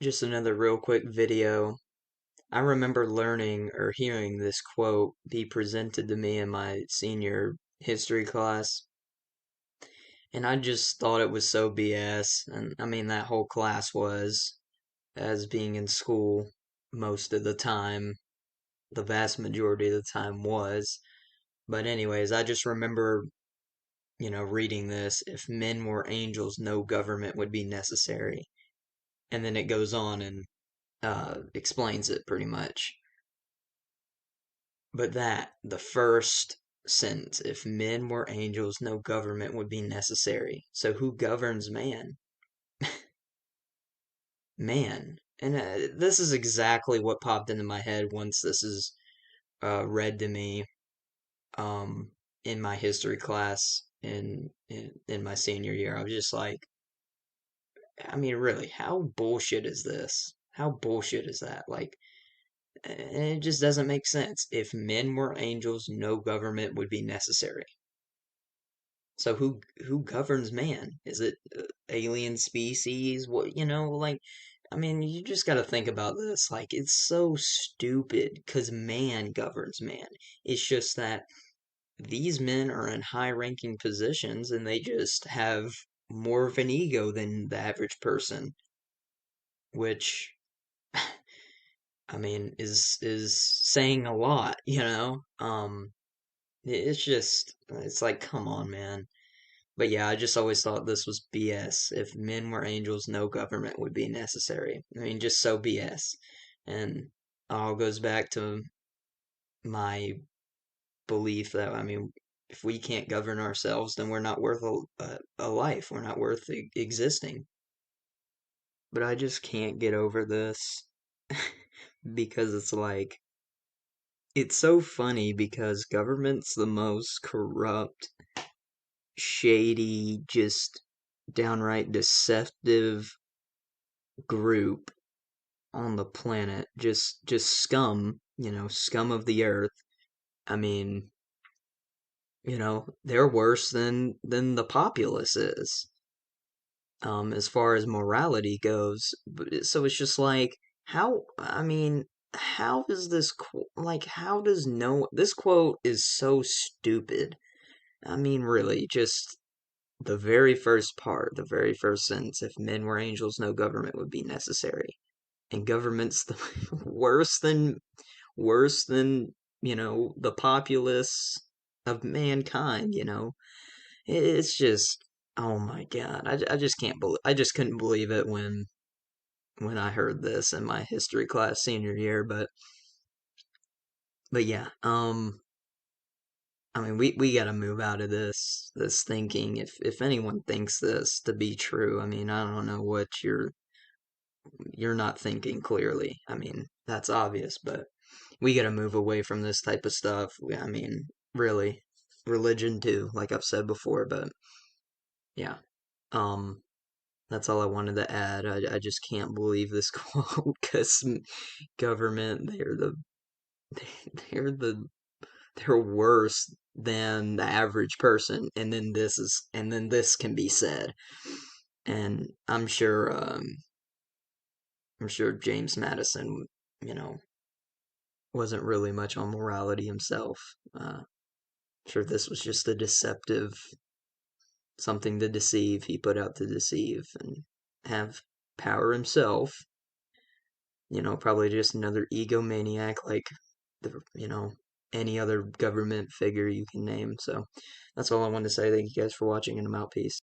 Just another real quick video. I remember learning or hearing this quote be presented to me in my senior history class, and I just thought it was so BS. And I mean, that whole class was, as being in school most of the time, the vast majority of the time was. But, anyways, I just remember, reading this. If men were angels, no government would be necessary. And then it goes on and explains it pretty much. But the first sentence, if men were angels, no government would be necessary. So who governs man? Man. And this is exactly what popped into my head once this is read to me um, in my history class in my senior year. I was just like, I mean, really, how bullshit is this? How bullshit is that? Like, it just doesn't make sense. If men were angels, no government would be necessary. So who governs man? Is it alien species? What, like, I mean, you just got to think about this. Like, it's so stupid because man governs man. It's just that these men are in high-ranking positions and they just have more of an ego than the average person, which I mean is saying a lot, you know? It's like, come on, man. But yeah, I just always thought this was BS. If men were angels, no government would be necessary. I mean, just so BS. And it all goes back to my belief that, I mean, if we can't govern ourselves, then we're not worth a life. We're not worth existing. But I just can't get over this because it's like, it's so funny because government's the most corrupt, shady, just downright deceptive group on the planet. Just scum, scum of the earth. I mean, they're worse than the populace is, as far as morality goes. So it's just like, how, I mean, how is this, like, how does no, this quote is so stupid. I mean, really, just the very first part, the very first sentence, if men were angels, no government would be necessary. And government's the worse than the populace of mankind. It's just, oh my God, I just can't believe, I just couldn't believe it when I heard this in my history class senior year. But yeah, I mean, we got to move out of this thinking. If anyone thinks this to be true, I mean, I don't know what you're not thinking clearly. I mean, that's obvious, but we got to move away from this type of stuff. I mean, really, religion too, like I've said before. But yeah, um, that's all I wanted to add. I just can't believe this quote because government, they're the they're worse than the average person, and then this can be said. And I'm sure James Madison, you know, wasn't really much on morality himself. Sure, this was just a deceptive, something to deceive. He put out to deceive and have power himself. Probably just another egomaniac like any other government figure you can name. So that's all I wanted to say. Thank you guys for watching, and I'm out. Peace.